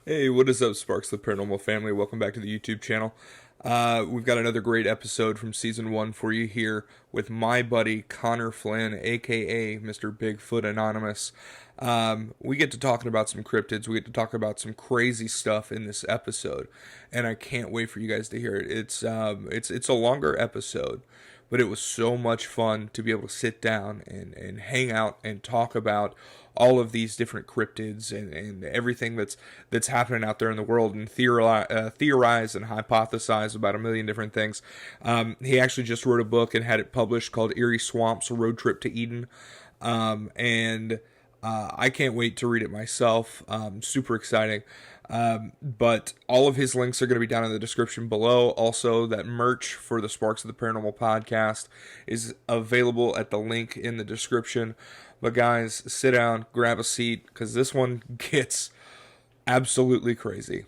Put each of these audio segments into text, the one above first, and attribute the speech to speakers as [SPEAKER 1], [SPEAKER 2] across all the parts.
[SPEAKER 1] Hey, what is up, Sparks of the Paranormal family? Welcome back to the YouTube channel. We've got another great episode from Season 1 for you here with my buddy Connor Flynn, aka Mr. Bigfoot Anonymous. We get to talking about some cryptids, we get to talk about some crazy stuff in this episode, and I can't wait for you guys to hear it. It's a longer episode, but it was so much fun to be able to sit down and hang out and talk about all of these different cryptids and everything that's happening out there in the world, and theorize and hypothesize about a million different things. He actually just wrote a book and had it published called Erie Swamps: A Road Trip to Eden. And I can't wait to read it myself. Super exciting. But all of his links are going to be down in the description below. Also, that merch for the Sparks of the Paranormal podcast is available at the link in the description. But guys, sit down, grab a seat, because this one gets absolutely crazy.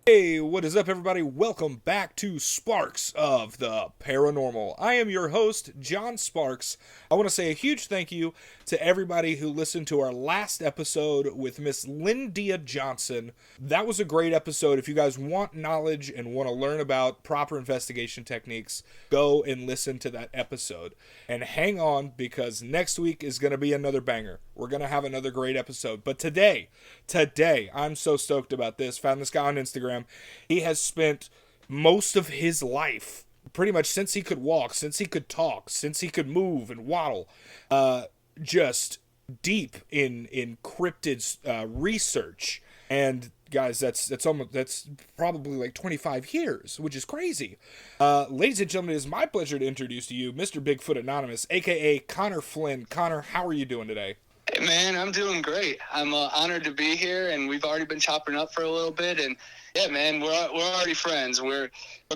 [SPEAKER 1] Hey, what is up, everybody? Welcome back to Sparks of the Paranormal. I am your host, John Sparks. I want to say a huge thank you to everybody who listened to our last episode with Miss Lyndia Johnson. That was a great episode. If you guys want knowledge and want to learn about proper investigation techniques, go and listen to that episode. And hang on, because next week is going to be another banger. We're going to have another great episode. But today, I'm so stoked about this. Found this guy on Instagram. He has spent most of his life, pretty much since he could walk, since he could talk, since he could move and waddle, just deep in cryptids research. And guys, that's probably like 25 years, which is crazy. Ladies and gentlemen, it is my pleasure to introduce to you Mr. Bigfoot Anonymous, aka Connor Flynn. Connor, how are you doing today?
[SPEAKER 2] Hey man, I'm doing great. I'm honored to be here, and we've already been chopping up for a little bit. And yeah, man, we're already friends. We're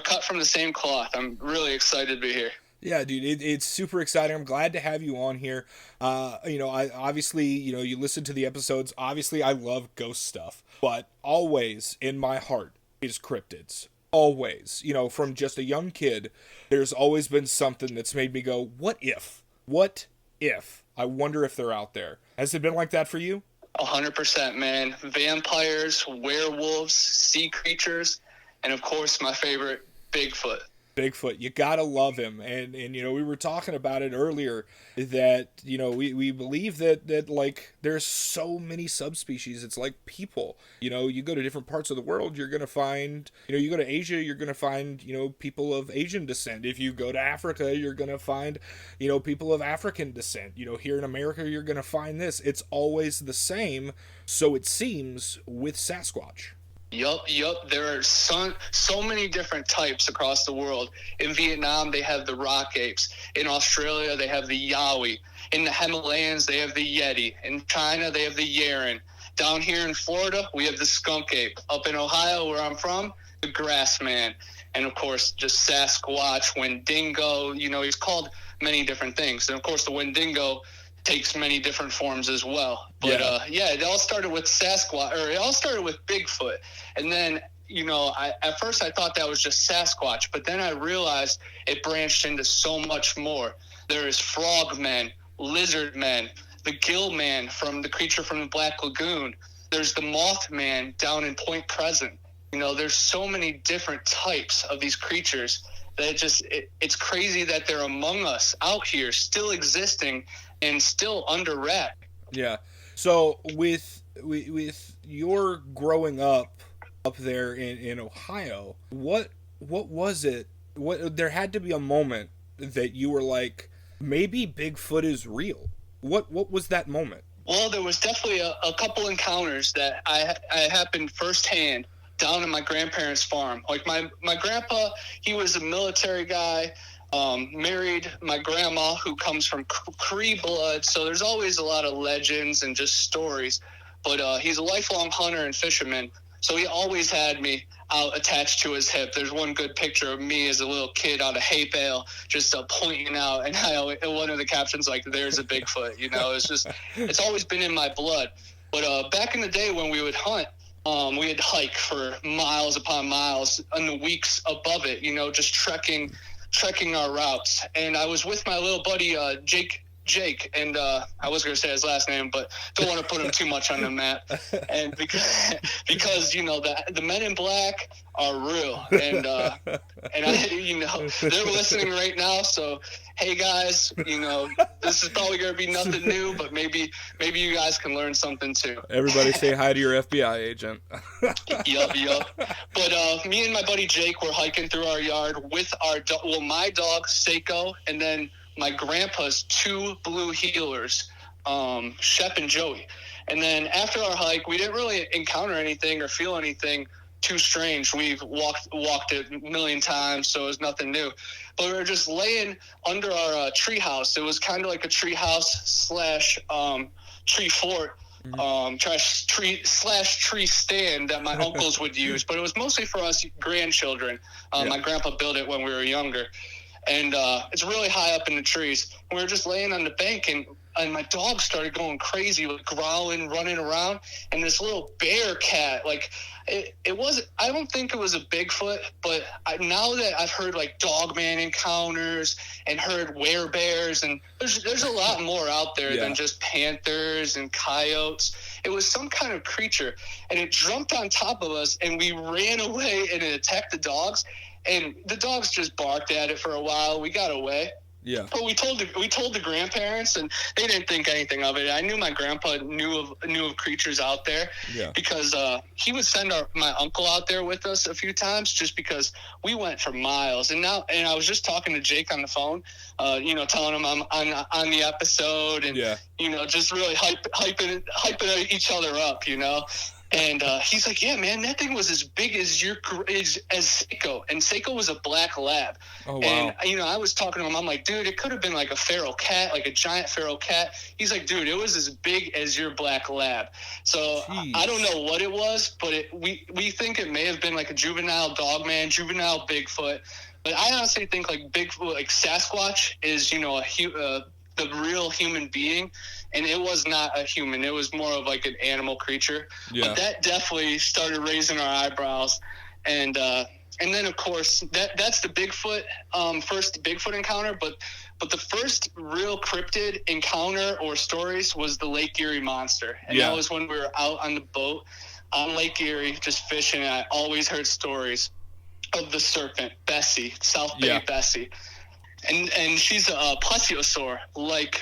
[SPEAKER 2] cut from the same cloth. I'm really excited to be here.
[SPEAKER 1] Yeah, dude, it's super exciting. I'm glad to have you on here. I obviously, you listen to the episodes. Obviously, I love ghost stuff, but always in my heart is cryptids. Always, from just a young kid, there's always been something that's made me go, what if? What if? I wonder if they're out there. Has it been like that for you?
[SPEAKER 2] 100%, man. Vampires, werewolves, sea creatures, and of course, my favorite, Bigfoot.
[SPEAKER 1] Bigfoot, you gotta love him, and we were talking about it earlier that we believe that like there's so many subspecies. It's like people. You go to different parts of the world, you're gonna find you go to Asia, you're gonna find people of Asian descent. If you go to Africa, you're gonna find people of African descent. Here in America, you're gonna find this. It's always the same. So it seems with Sasquatch.
[SPEAKER 2] Yup. There are so many different types across the world. In Vietnam, they have the rock apes. In Australia, they have the yowie. In the Himalayas, they have the yeti. In China, they have the yeren. Down here in Florida, we have the skunk ape. Up in Ohio, where I'm from, the grass man. And of course, just Sasquatch, Wendigo. He's called many different things. And of course, the Wendigo takes many different forms as well. But it all started with Sasquatch, or it all started with Bigfoot. And then, at first I thought that was just Sasquatch, but then I realized it branched into so much more. There is frogmen, lizard men, the gill man from the creature from the Black Lagoon. There's the Mothman down in Point Pleasant. There's so many different types of these creatures that it's crazy that they're among us out here, still existing and still under wrap.
[SPEAKER 1] Yeah. So with your growing up there in Ohio, what was it? There had to be a moment that you were like, maybe Bigfoot is real. What was that moment?
[SPEAKER 2] Well, there was definitely a couple encounters that I happened firsthand down at my grandparents' farm. Like my grandpa, he was a military guy, married my grandma, who comes from Cree blood. So there's always a lot of legends and just stories. But he's a lifelong hunter and fisherman. So he always had me out attached to his hip. There's one good picture of me as a little kid on a hay bale, just pointing out. And one of the captions, like, there's a Bigfoot. It's always been in my blood. But back in the day when we would hunt, we'd hike for miles upon miles in the weeks above it, just trekking our routes. And I was with my little buddy, Jake Jake, and I was going to say his last name, but don't want to put him too much on the map. And because the Men in Black are real, and they're listening right now. So hey guys, this is probably going to be nothing new, but maybe you guys can learn something too.
[SPEAKER 1] Everybody say hi to your FBI agent.
[SPEAKER 2] Yup. But me and my buddy Jake were hiking through our yard with my dog Seiko, and then my grandpa's 2 blue heelers, Shep and Joey. And then after our hike, we didn't really encounter anything or feel anything too strange. We've walked it a million times, so it was nothing new. But we were just laying under our tree house. It was kind of like a tree house / tree fort, tree stand that my uncles would use. But it was mostly for us grandchildren. My grandpa built it when we were younger. And it's really high up in the trees. We were just laying on the bank, and my dog started going crazy, like growling, running around. And this little bear cat, like it was. I don't think it was a Bigfoot, but now that I've heard like dogman encounters and heard werebears, and there's a lot more out there than just panthers and coyotes. It was some kind of creature, and it jumped on top of us, and we ran away, and it attacked the dogs. And the dogs just barked at it for a while. We got away. Yeah. But we told the grandparents, and they didn't think anything of it. I knew my grandpa knew of creatures out there. Yeah. Because he would send my uncle out there with us a few times, just because we went for miles. And I was just talking to Jake on the phone, telling him I'm on the episode, and just really hyping each other up, And he's like, yeah, man, that thing was as big as Seiko. And Seiko was a black lab. Oh, wow. And, I was talking to him. I'm like, dude, it could have been like a feral cat, like a giant feral cat. He's like, dude, it was as big as your black lab. So I don't know what it was, but we think it may have been like a juvenile dogman, juvenile Bigfoot. But I honestly think like Bigfoot, like Sasquatch is, the real human being. And it was not a human. It was more of like an animal creature. Yeah. But that definitely started raising our eyebrows. And then, of course, that's the Bigfoot, first Bigfoot encounter. But the first real cryptid encounter or stories was the Lake Erie monster. And that was when we were out on the boat on Lake Erie just fishing. And I always heard stories of the serpent, Bessie, South Bay Bessie. And she's a plesiosaur, like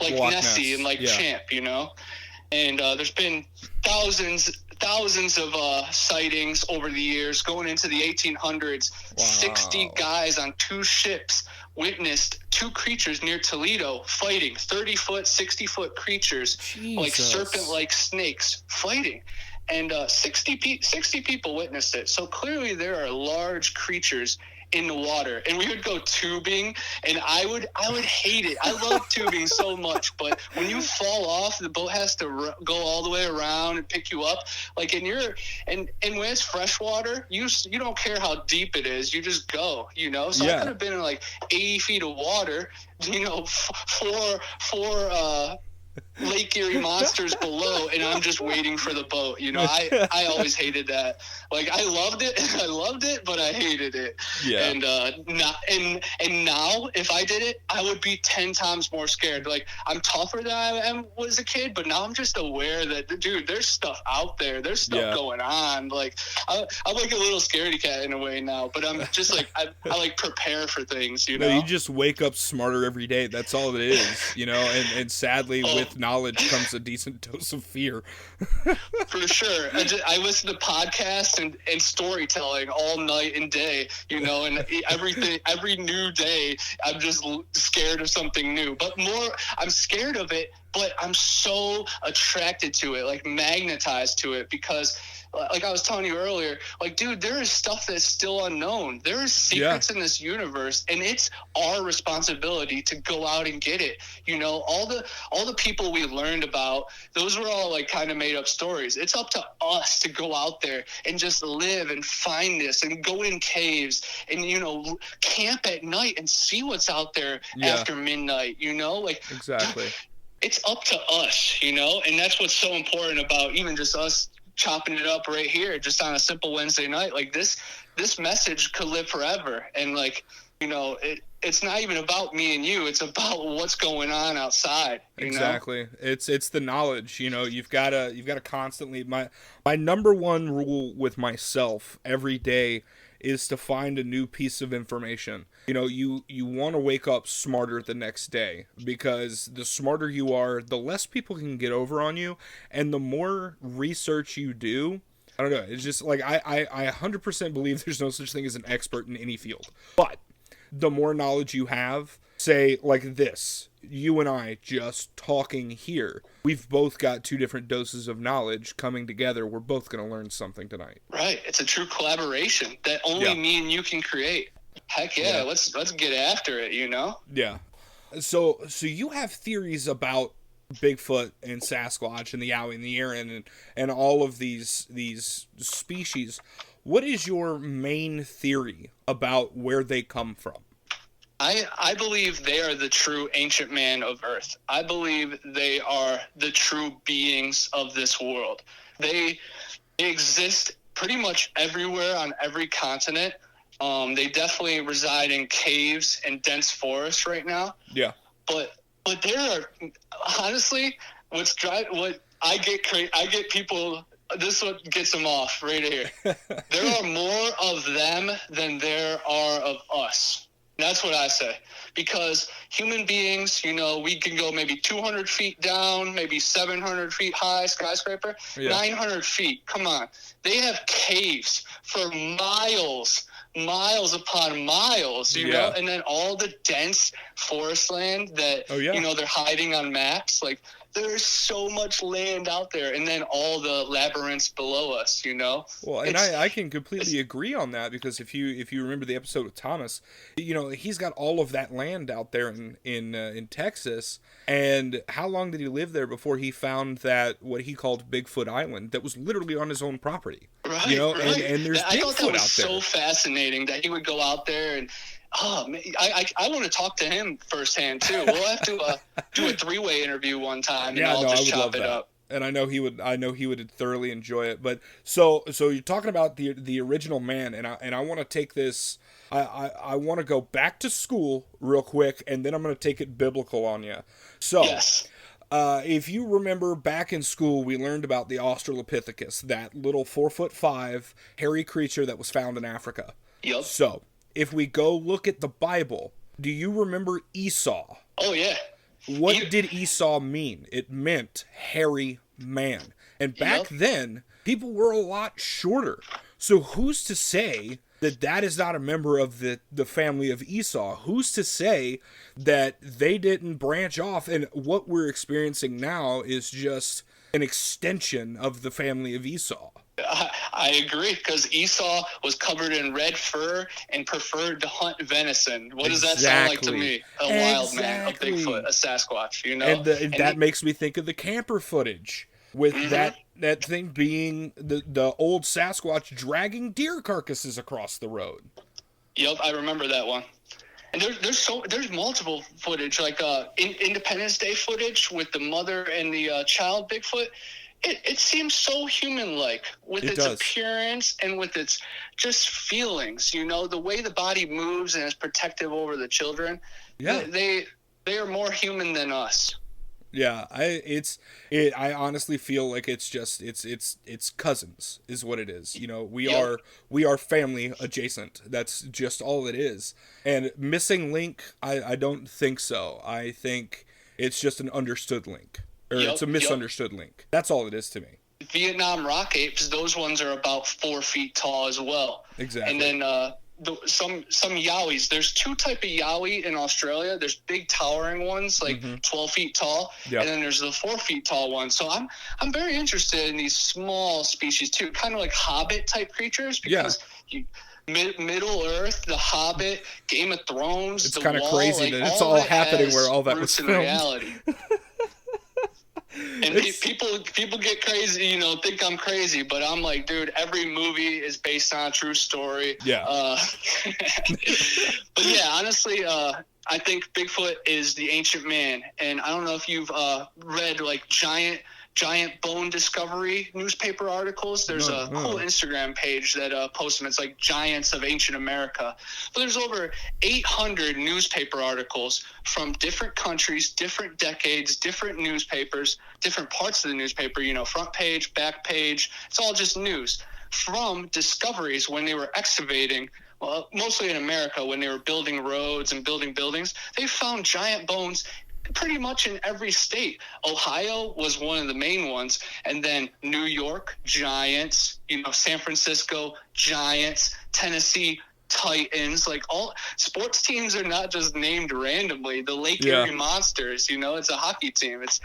[SPEAKER 2] Nessie and like Champ, and there's been thousands of sightings over the years going into the 1800s. Wow. 60 guys on 2 ships witnessed 2 creatures near Toledo fighting, 30-foot, 60-foot creatures, like serpent-like snakes fighting. And 60 people witnessed it. So clearly there are large creatures in the water, and we would go tubing, and I would hate it. I love tubing so much, but when you fall off, the boat has to go all the way around and pick you up. Like and when it's freshwater, you don't care how deep it is, you just go. So I could have been in like 80 feet of water, four Lake Erie monsters below, and I'm just waiting for the boat. I always hated that. Like I loved it, but I hated it. Yeah. And now if I did it, I would be 10 times more scared. Like I'm tougher than I was a kid, but now I'm just aware that, dude, there's stuff out there. There's stuff going on. Like I'm like a little scaredy cat in a way now, but I'm just like I like prepare for things.
[SPEAKER 1] No, you just wake up smarter every day. That's all it is. And sadly with knowledge comes a decent dose of fear.
[SPEAKER 2] For sure. I listen to podcasts and storytelling all night and day, and every new day I'm just scared of something new. But I'm scared of it, but I'm so attracted to it, like magnetized to it, because like I was telling you earlier, like, dude, there is stuff that's still unknown. There is secrets in this universe, and it's our responsibility to go out and get it. All the people we learned about, those were all like kind of made up stories. It's up to us to go out there and just live and find this, and go in caves and camp at night and see what's out there after midnight. Like exactly. It's up to us, and that's what's so important about even just us chopping it up right here just on a simple Wednesday night. Like this message could live forever, and like it's not even about me and you. It's about what's going on outside.
[SPEAKER 1] Exactly. It's the knowledge. You've gotta constantly. My number one rule with myself every day is to find a new piece of information. You want to wake up smarter the next day, because the smarter you are, the less people can get over on you, and the more research you do. I don't know. It's just like I 100% believe there's no such thing as an expert in any field. But the more knowledge you have, say like this, you and I just talking here, we've both got two different doses of knowledge coming together. We're both going to learn something tonight.
[SPEAKER 2] Right. It's a true collaboration that only me and you can create. Heck yeah. Let's get after it,
[SPEAKER 1] Yeah. So you have theories about Bigfoot and Sasquatch and the Yowie and the Erin and all of these species. What is your main theory about where they come from?
[SPEAKER 2] I believe they are the true ancient man of Earth. I believe they are the true beings of this world. They exist pretty much everywhere on every continent. They definitely reside in caves and dense forests right now. Yeah. But there are, honestly, what I get people. This is what gets them off right here. There are more of them than there are of us. That's what I say. Because human beings, we can go maybe 200 feet down, maybe 700 feet high, skyscraper, 900 feet. Come on. They have caves for miles upon miles, you know, and then all the dense forest land that, they're hiding on maps. Like, there's so much land out there, and then all the labyrinths below us,
[SPEAKER 1] Well, and I can completely agree on that, because if you remember the episode with Thomas, he's got all of that land out there in Texas. And how long did he live there before he found that what he called Bigfoot Island that was literally on his own property? Right.
[SPEAKER 2] Right.
[SPEAKER 1] And there's
[SPEAKER 2] I
[SPEAKER 1] Bigfoot
[SPEAKER 2] thought that was
[SPEAKER 1] out there.
[SPEAKER 2] So fascinating that he would go out there and. Oh man, I want to talk to him firsthand too. We'll have to do a 3-way interview one time, and I'll just chop it up.
[SPEAKER 1] And I know he would thoroughly enjoy it. But so you're talking about the original man, and I want to take this. I want to go back to school real quick, and then I'm going to take it biblical on you. So. Yes. If you remember back in school, we learned about the Australopithecus, that little 4'5" hairy creature that was found in Africa. Yep. So. If we go look at the Bible, do you remember Esau?
[SPEAKER 2] Oh, yeah.
[SPEAKER 1] What did Esau mean? It meant hairy man. And back then, people were a lot shorter. So who's to say that is not a member of the family of Esau? Who's to say that they didn't branch off? And what we're experiencing now is just an extension of the family of Esau.
[SPEAKER 2] I agree, because Esau was covered in red fur and preferred to hunt venison. What does that sound like to me? A wild man, a Bigfoot, a Sasquatch,
[SPEAKER 1] And that makes me think of the camper footage with that thing being the old Sasquatch dragging deer carcasses across the road.
[SPEAKER 2] Yep, I remember that one. And there's multiple footage, like Independence Day footage with the mother and the child Bigfoot. It seems so human-like with its appearance and with its just feelings, the way the body moves and is protective over the children. Yeah. They are more human than us.
[SPEAKER 1] Yeah, I honestly feel like it's cousins is what it is. We are family adjacent. That's just all it is. And missing link, I don't think so. I think it's just an understood link. Or it's a misunderstood link. That's all it is to me.
[SPEAKER 2] Vietnam rock apes, those ones are about 4 feet tall as well. Exactly. And then some yowies. There's 2 type of yowie in Australia. There's big towering ones, like 12 feet tall, and then there's the 4 feet tall ones. So I'm very interested in these small species too, kind of like Hobbit type creatures, because Middle Earth, The Hobbit, Game of Thrones.
[SPEAKER 1] It's kind of crazy that it's all happening where all that was filmed.
[SPEAKER 2] Reality. And people get crazy, think I'm crazy, but I'm like, dude, every movie is based on a true story. Yeah. But yeah, honestly, I think Bigfoot is the ancient man. And I don't know if you've read like giant giant bone discovery newspaper articles. There's a whole Instagram page that posts them. It's like Giants of Ancient America. But there's over 800 newspaper articles from different countries, different decades, different newspapers, different parts of the newspaper, front page, back page. It's all just news from discoveries when they were excavating. Well, mostly in America, when they were building roads and building buildings, they found giant bones pretty much in every state. Ohio was one of the main ones, and then New York, giants, San Francisco, giants, Tennessee, Titans. Like, all sports teams are not just named randomly. The Lake Erie Monsters, it's a hockey team. It's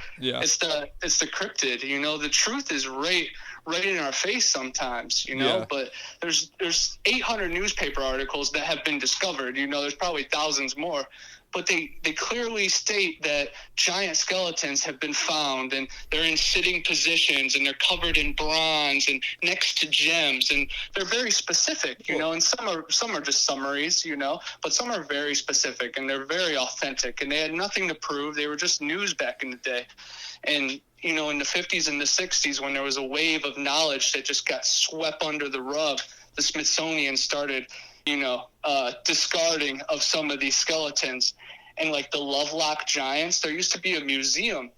[SPEAKER 2] the Cryptid. The truth is right in our face sometimes, but there's 800 newspaper articles that have been discovered. There's probably thousands more, but they clearly state that giant skeletons have been found, and they're in sitting positions, and they're covered in bronze and next to gems, and they're very specific, and some are just summaries, but some are very specific, and they're very authentic, and they had nothing to prove. They were just news back in the day. And in the 50s and the 60s, when there was a wave of knowledge that just got swept under the rug, the Smithsonian started discarding of some of these skeletons. And like the Lovelock giants, there used to be a museum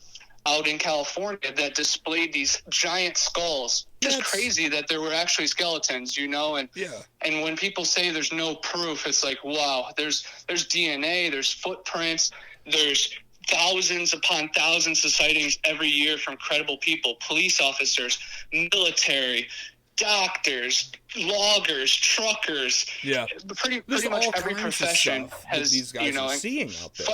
[SPEAKER 2] out in California that displayed these giant skulls. Just crazy that there were actually skeletons, and when people say there's no proof, it's like, wow, there's DNA, there's footprints, there's thousands upon thousands of sightings every year from credible people, police officers, military, doctors, loggers, truckers. Pretty much every profession has
[SPEAKER 3] these guys are seeing out there.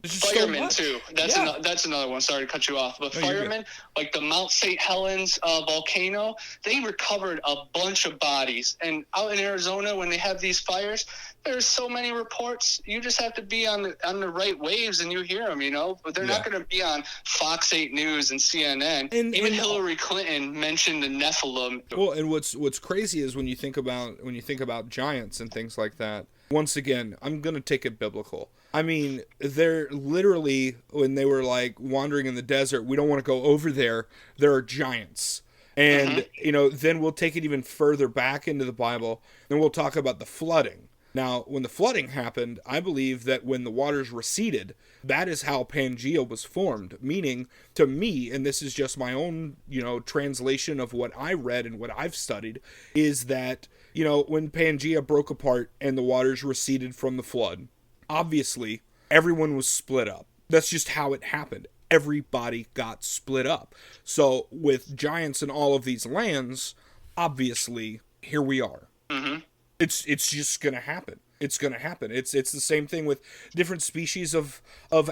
[SPEAKER 2] Firemen too. That's another one. Sorry to cut you off, but firemen, like the Mount St. Helens volcano, they recovered a bunch of bodies. And out in Arizona, when they have these fires, there's so many reports. You just have to be on the right waves, and you hear them. But they're not going to be on Fox 8 News and CNN. And Hillary Clinton mentioned the Nephilim.
[SPEAKER 3] Well, and what's crazy is when you think about giants and things like that. Once again, I'm going to take it biblical. I mean, they're literally, when they were like wandering in the desert, we don't want to go over there. There are giants. And, then we'll take it even further back into the Bible, and we'll talk about the flooding. Now, when the flooding happened, I believe that when the waters receded, that is how Pangea was formed. Meaning, to me, and this is just my own, translation of what I read and what I've studied, is that, when Pangea broke apart and the waters receded from the flood, obviously, everyone was split up. That's just how it happened. Everybody got split up. So, with giants in all of these lands, obviously, here we are. Mm-hmm. It's just going to happen. It's going to happen. It's the same thing with different species of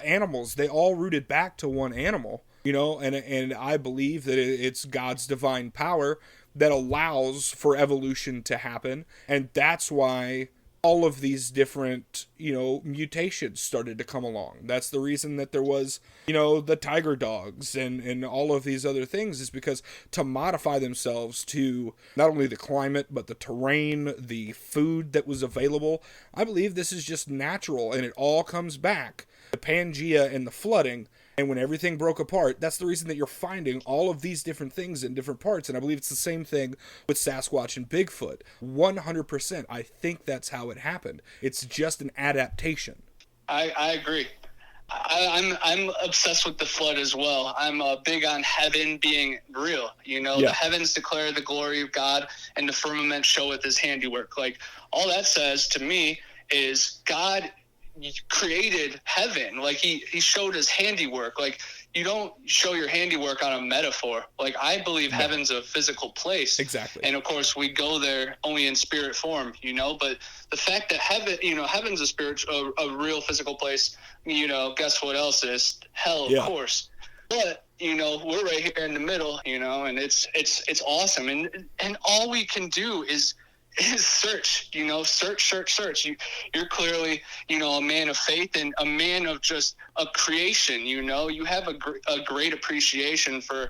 [SPEAKER 3] animals. They all rooted back to one animal, and I believe that it's God's divine power that allows for evolution to happen. And that's why all of these different, mutations started to come along. That's the reason that there was, the tiger dogs and all of these other things, is because to modify themselves to not only the climate, but the terrain, the food that was available. I believe this is just natural, and it all comes back to Pangea and the flooding. And when everything broke apart, that's the reason that you're finding all of these different things in different parts. And I believe it's the same thing with Sasquatch and Bigfoot. 100%. I think that's how it happened. It's just an adaptation.
[SPEAKER 2] I agree. I'm obsessed with the flood as well. I'm big on heaven being real. The heavens declare the glory of God, and the firmament showeth his handiwork. Like, all that says to me is God created heaven. Like, he showed his handiwork. Like, you don't show your handiwork on a metaphor. Like, I believe heaven's a physical place.
[SPEAKER 3] Exactly.
[SPEAKER 2] And of course we go there only in spirit form, but the fact that heaven's a real physical place, guess what else is? Hell, of course. But, we're right here in the middle, and it's awesome. And all we can do is search, search. You're clearly, a man of faith and a man of just a creation. You have a great appreciation for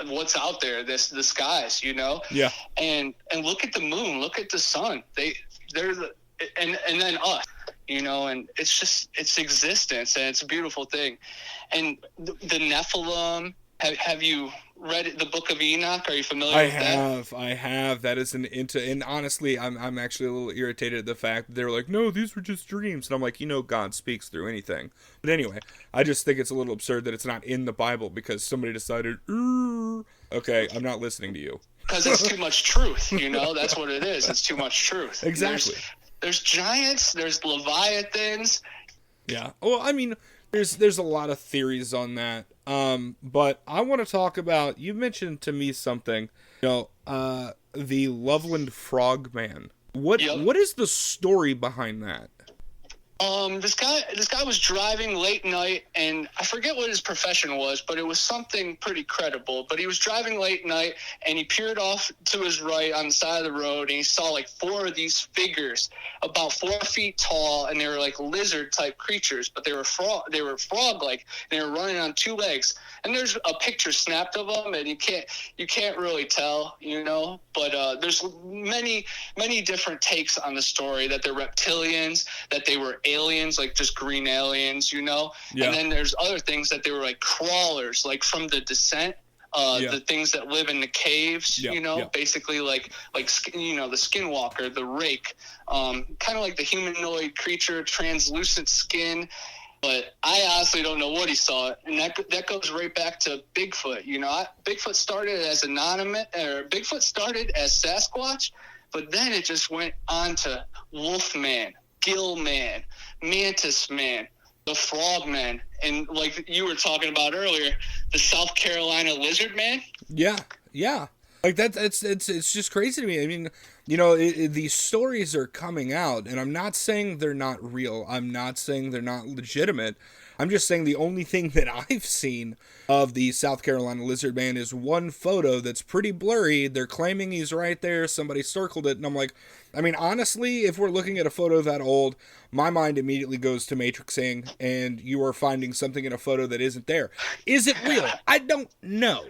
[SPEAKER 2] what's out there, the skies.
[SPEAKER 3] Yeah.
[SPEAKER 2] And look at the moon, look at the sun. And then us. And it's existence, and it's a beautiful thing. And the Nephilim, Have you read the Book of Enoch? Are you familiar with that?
[SPEAKER 3] I have. That is and honestly, I'm actually a little irritated at the fact that they're like, no, these were just dreams. And I'm like, God speaks through anything. But anyway, I just think it's a little absurd that it's not in the Bible because somebody decided, okay, I'm not listening to you.
[SPEAKER 2] Because it's too much truth, That's what it is. It's too much truth.
[SPEAKER 3] Exactly.
[SPEAKER 2] There's giants, there's leviathans.
[SPEAKER 3] Yeah. Well, I mean, there's a lot of theories on that. But I want to talk about, you mentioned to me something, the Loveland Frog Man. What is the story behind that?
[SPEAKER 2] This guy was driving late night, and I forget what his profession was, but it was something pretty credible. But he was driving late night, and he peered off to his right on the side of the road, and he saw like 4 of these figures, about 4 feet tall, and they were like lizard type creatures, but they were frog like, and they were running on 2 legs. And there's a picture snapped of them, and you can't really tell, But there's many different takes on the story, that they're reptilians, that they were aliens, like just green aliens, Yeah. And then there's other things that they were like crawlers, like from The Descent. The things that live in the caves, basically like the skinwalker, the rake, kind of like the humanoid creature, translucent skin. But I honestly don't know what he saw, and that goes right back to Bigfoot. Bigfoot started as Bigfoot started as Sasquatch, but then it just went on to Wolfman, Gillman, Mantis Man, the Frogman, and like you were talking about earlier, the South Carolina Lizard Man.
[SPEAKER 3] Yeah. Like it's just crazy to me. I mean, these stories are coming out, and I'm not saying they're not real. I'm not saying they're not legitimate. I'm just saying the only thing that I've seen of the South Carolina Lizard Man is one photo that's pretty blurry. They're claiming he's right there. Somebody circled it, and I'm like, I mean, honestly, if we're looking at a photo that old, my mind immediately goes to matrixing, and you are finding something in a photo that isn't there. Is it real? I don't know.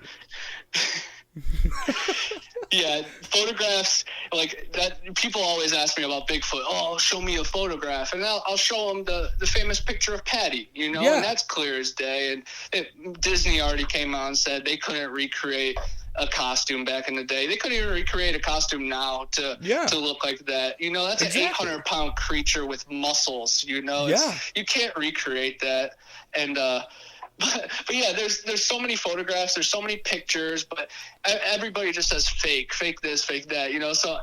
[SPEAKER 2] Yeah, photographs like that. People always ask me about Bigfoot. Oh, show me a photograph, and I'll show them the famous picture of Patty. And that's clear as day. And Disney already came out and said they couldn't recreate a costume back in the day. They couldn't even recreate a costume now to look like that. That's exactly. An 800-pound creature with muscles. You can't recreate that. And But yeah, there's so many photographs, there's so many pictures, but everybody just says fake this, fake that, So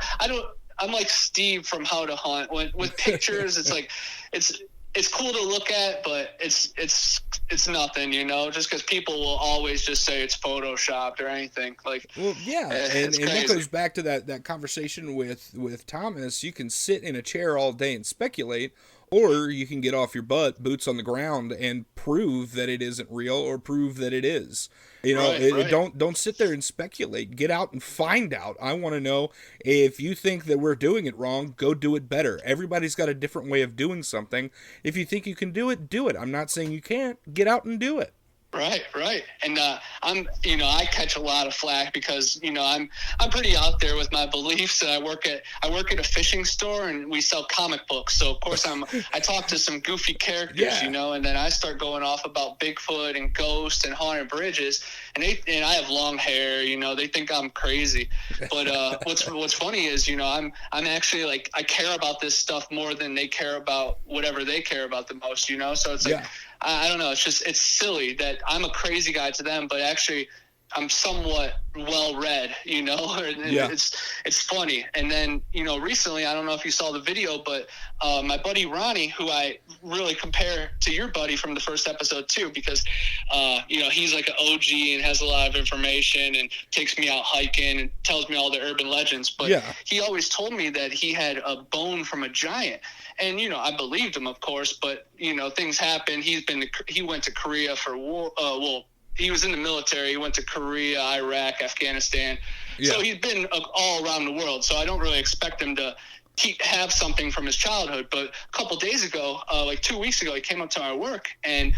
[SPEAKER 2] I'm like Steve from How to Hunt. With pictures, it's like it's cool to look at, but it's nothing, just because people will always just say it's photoshopped or anything. Like, well,
[SPEAKER 3] yeah, and that goes back to that conversation with Thomas. You can sit in a chair all day and speculate. Or you can get off your butt, boots on the ground, and prove that it isn't real, or prove that it is. Right. Don't sit there and speculate. Get out and find out. I want to know, if you think that we're doing it wrong, go do it better. Everybody's got a different way of doing something. If you think you can do it, do it. I'm not saying you can't. Get out and do it.
[SPEAKER 2] Right. And I catch a lot of flack because, I'm pretty out there with my beliefs. And I work at a fishing store, and we sell comic books. So of course I talk to some goofy characters, and then I start going off about Bigfoot and ghosts and haunted bridges. And I have long hair, they think I'm crazy. But what's funny is, I'm actually like, I care about this stuff more than they care about whatever they care about the most, So it's like, I don't know. It's silly that I'm a crazy guy to them, but actually I'm somewhat well-read, It's funny. And then, recently, I don't know if you saw the video, but my buddy Ronnie, who I really compare to your buddy from the first episode too, because, he's like an OG and has a lot of information and takes me out hiking and tells me all the urban legends. But he always told me that he had a bone from a giant. And, I believed him, of course, but, things happen. He went to Korea for war. He was in the military. He went to Korea, Iraq, Afghanistan. Yeah. So he's been all around the world. So I don't really expect him to have something from his childhood. But a couple days ago, like 2 weeks ago, he came up to my work and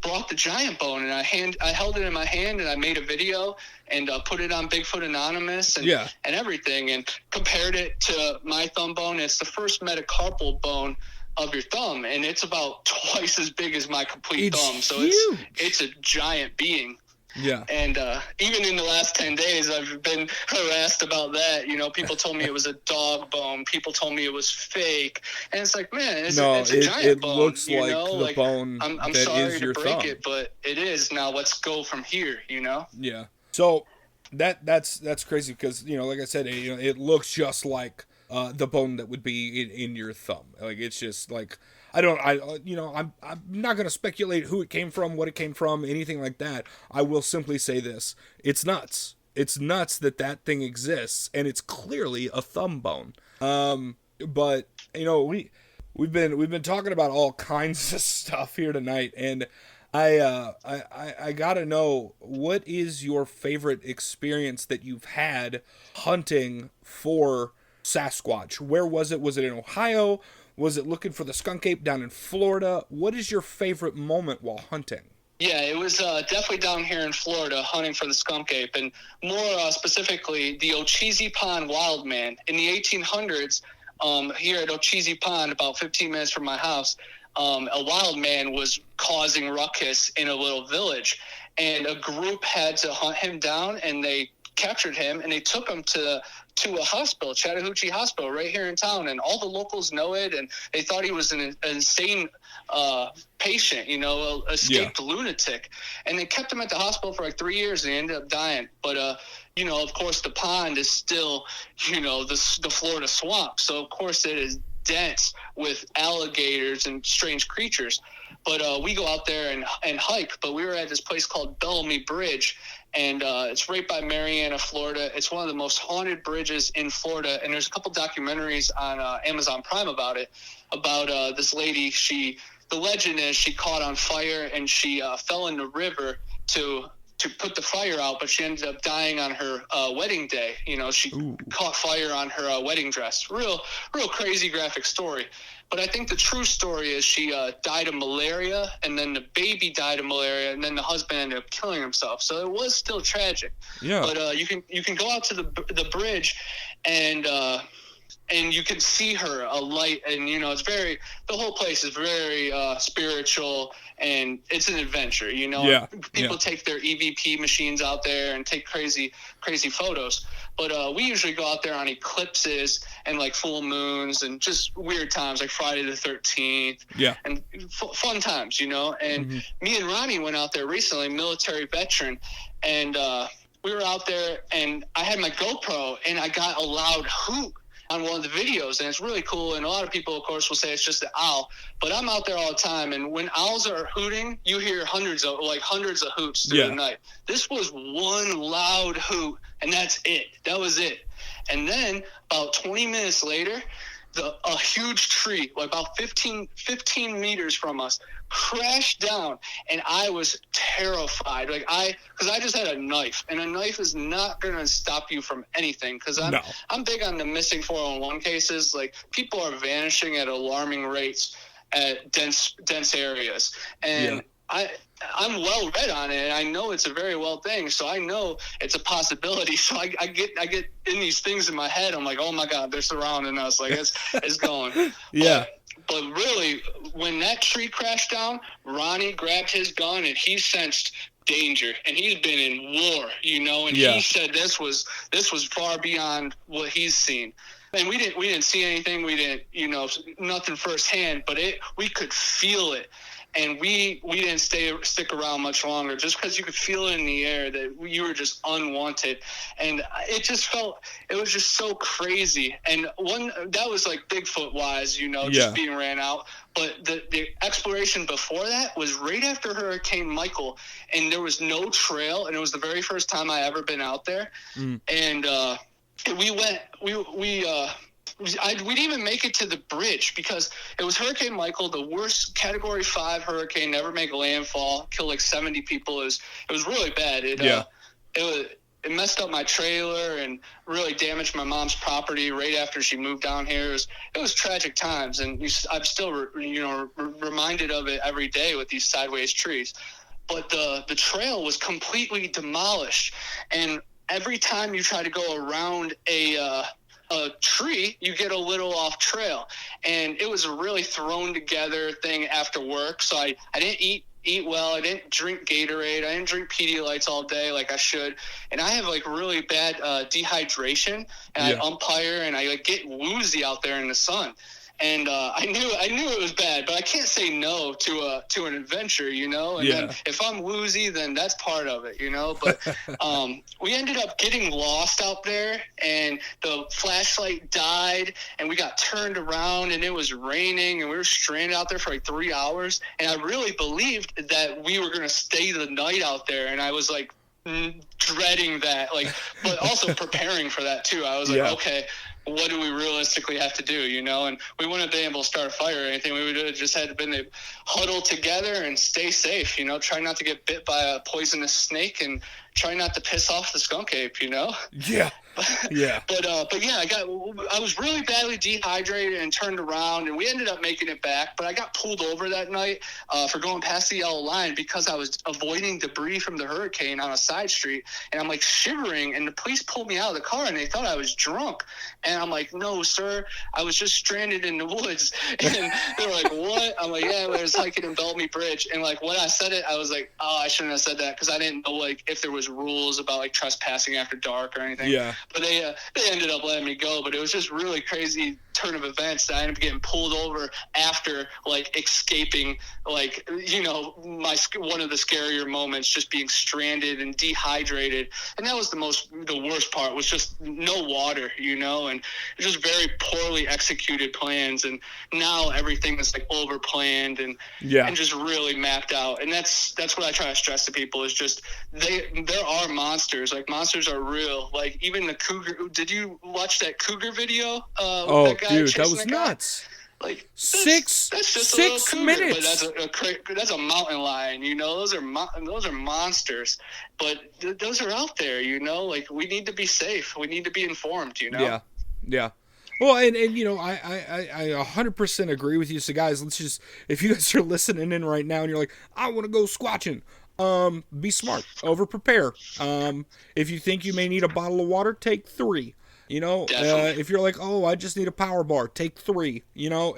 [SPEAKER 2] brought the giant bone, and I held it in my hand, and I made a video and put it on Bigfoot Anonymous and everything, and compared it to my thumb bone. It's the first metacarpal bone of your thumb, and it's about twice as big as my complete thumb. So it's a giant being.
[SPEAKER 3] Yeah.
[SPEAKER 2] And even in the last 10 days, I've been harassed about that. You know, people told me it was a dog bone. People told me it was fake. And it's like, man, it's a giant bone.
[SPEAKER 3] It looks
[SPEAKER 2] you
[SPEAKER 3] like
[SPEAKER 2] know?
[SPEAKER 3] the bone
[SPEAKER 2] I'm
[SPEAKER 3] that
[SPEAKER 2] sorry
[SPEAKER 3] is
[SPEAKER 2] to
[SPEAKER 3] your
[SPEAKER 2] break
[SPEAKER 3] thumb.
[SPEAKER 2] it, but it is. Now let's go from here, you know?
[SPEAKER 3] Yeah. So that's crazy because, you know, like I said, you know, it looks just like the bone that would be in your thumb. Like, it's just like, I'm not going to speculate who it came from, what it came from, anything like that. I will simply say this. It's nuts. It's nuts that thing exists, and it's clearly a thumb bone. But, you know, we've been talking about all kinds of stuff here tonight, and I gotta know, what is your favorite experience that you've had hunting for Sasquatch? Where was it? Was it in Ohio? Was it looking for the skunk ape down in Florida? What is your favorite moment while hunting?
[SPEAKER 2] Yeah, it was definitely down here in Florida hunting for the skunk ape, and more specifically the Ocheesee Pond wild man. In the 1800s, here at Ocheesee Pond, about 15 minutes from my house, a wild man was causing ruckus in a little village, and a group had to hunt him down, and they captured him, and they took him to a hospital, Chattahoochee Hospital, right here in town, and all the locals know it, and they thought he was an insane patient, you know, escaped lunatic, and they kept him at the hospital for like 3 years, and he ended up dying. But you know, of course, the pond is still, you know, the Florida swamp, so of course it is dense with alligators and strange creatures. But we go out there and hike. But we were at this place called Bellamy Bridge, and it's right by Marianna, Florida. It's one of the most haunted bridges in Florida, and there's a couple documentaries on Amazon Prime about it, about this lady. The legend is she caught on fire, and she fell in the river to put the fire out, but she ended up dying on her wedding day. You know, she caught fire on her wedding dress. Real crazy graphic story. But I think the true story is she died of malaria, and then the baby died of malaria, and then the husband ended up killing himself. So it was still tragic.
[SPEAKER 3] Yeah.
[SPEAKER 2] But you can go out to the bridge, and you can see her a light, and you know the whole place is very spiritual, and it's an adventure. You know, people take their EVP machines out there and take crazy photos. But we usually go out there on eclipses and like full moons and just weird times like Friday the 13th.
[SPEAKER 3] Yeah.
[SPEAKER 2] And fun times, you know. And me and Ronnie went out there recently, military veteran, and we were out there, and I had my GoPro, and I got a loud hoot on one of the videos, and it's really cool. And a lot of people, of course, will say it's just an owl, but I'm out there all the time, and when owls are hooting, you hear hundreds of hoots through the night. This was one loud hoot, and that's it. That was it. And then about 20 minutes later, a huge tree, like about 15 meters from us, crashed down, and I was terrified. Because I just had a knife, and a knife is not going to stop you from anything. Because I'm big on the missing 411 cases. Like, people are vanishing at alarming rates at dense areas, and I'm well read on it, and I know it's a very well thing, so I know it's a possibility. So I get in these things in my head. I'm like, oh my God, they're surrounding us. Like, it's going.
[SPEAKER 3] Yeah.
[SPEAKER 2] But really, when that tree crashed down, Ronnie grabbed his gun, and he sensed danger, and he's been in war, you know, and he said this was far beyond what he's seen. And we didn't see anything, we didn't, you know, nothing firsthand, but we could feel it. And we didn't stick around much longer, just because you could feel it in the air that you were just unwanted. And it was just so crazy. And that was like Bigfoot wise, you know, just being ran out. But the exploration before that was right after Hurricane Michael, and there was no trail, and it was the very first time I ever been out there. And we didn't even make it to the bridge because it was Hurricane Michael, the worst Category 5 hurricane, never make landfall, killed like 70 people. It was really bad. It messed up my trailer and really damaged my mom's property right after she moved down here. It was tragic times, and I'm still reminded of it every day with these sideways trees. But the trail was completely demolished, and every time you try to go around a tree, you get a little off trail, and it was a really thrown together thing after work. So I didn't eat eat well. I didn't drink Gatorade. I didn't drink Pedialytes all day like I should. And I have like really bad dehydration, and I umpire, and I like get woozy out there in the sun. And I knew it was bad, but I can't say no to an adventure, you know. And then if I'm woozy, then that's part of it, you know. But we ended up getting lost out there, and the flashlight died, and we got turned around, and it was raining, and we were stranded out there for like 3 hours. And I really believed that we were going to stay the night out there, and I was like dreading that, like, but also preparing for that too. I was like, okay, what do we realistically have to do, you know? And we wouldn't have been able to start a fire or anything. We would have just had to been to huddle together and stay safe, you know, try not to get bit by a poisonous snake and try not to piss off the skunk ape, you know?
[SPEAKER 3] Yeah. Yeah.
[SPEAKER 2] But yeah, I was really badly dehydrated and turned around, and we ended up making it back. But I got pulled over that night for going past the yellow line because I was avoiding debris from the hurricane on a side street, and I'm like shivering, and the police pulled me out of the car, and they thought I was drunk. And I'm like, no, sir, I was just stranded in the woods. And they were like, what? I'm like, yeah, I was hiking in Bellamy Bridge. And like when I said it, I was like, oh, I shouldn't have said that, because I didn't know like if there was rules about like trespassing after dark or anything.
[SPEAKER 3] Yeah.
[SPEAKER 2] But they ended up letting me go. But it was just really crazy turn of events that I ended up getting pulled over after like escaping, like, you know, one of the scarier moments, just being stranded and dehydrated. And that was the worst part, was just no water, you know, and just very poorly executed plans. And now everything is like over planned and just really mapped out. And that's what I try to stress to people, is just there are monsters. Like, monsters are real. Like, even the cougar. Did you watch that cougar video?
[SPEAKER 3] Oh, dude, that was nuts.
[SPEAKER 2] Like,
[SPEAKER 3] that's just 6 minutes.
[SPEAKER 2] But that's a mountain lion, you know. Those are monsters. But those are out there, you know. Like, we need to be safe. We need to be informed, you know.
[SPEAKER 3] Yeah. Well, and you know, I 100% agree with you. So, guys, if you guys are listening in right now and you're like, I want to go squatching, be smart, over prepare. If you think you may need a bottle of water, take 3. You know, if you're like, oh, I just need a power bar, take 3. You know,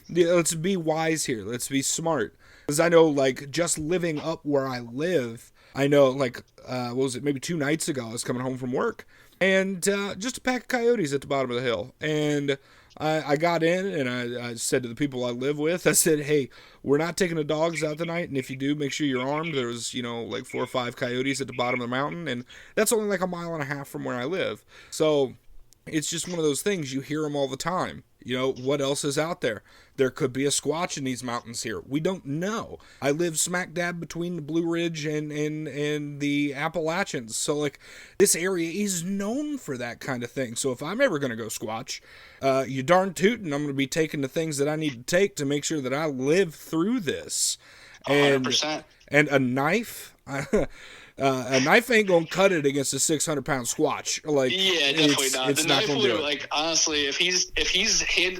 [SPEAKER 3] let's be wise here. Let's be smart. Because I know, like, just living up where I live, I know, like, what was it, maybe 2 nights ago, I was coming home from work, and just a pack of coyotes at the bottom of the hill. And I got in, and I said to the people I live with, I said, hey, we're not taking the dogs out tonight, and if you do, make sure you're armed. There was, you know, like 4 or 5 coyotes at the bottom of the mountain, and that's only like a mile and a half from where I live. So it's just one of those things. You hear them all the time. You know, what else is out there? There could be a squatch in these mountains here. We don't know. I live smack dab between the Blue Ridge and the Appalachians. So, like, this area is known for that kind of thing. So if I'm ever going to go squatch, you darn tootin', I'm going to be taking the things that I need to take to make sure that I live through this. And
[SPEAKER 2] 100%.
[SPEAKER 3] And a knife... a knife ain't gonna cut it against a 600-pound squatch. Like,
[SPEAKER 2] yeah, definitely not.
[SPEAKER 3] It's
[SPEAKER 2] the
[SPEAKER 3] not
[SPEAKER 2] knife
[SPEAKER 3] gonna
[SPEAKER 2] would,
[SPEAKER 3] do it.
[SPEAKER 2] like, honestly, if he's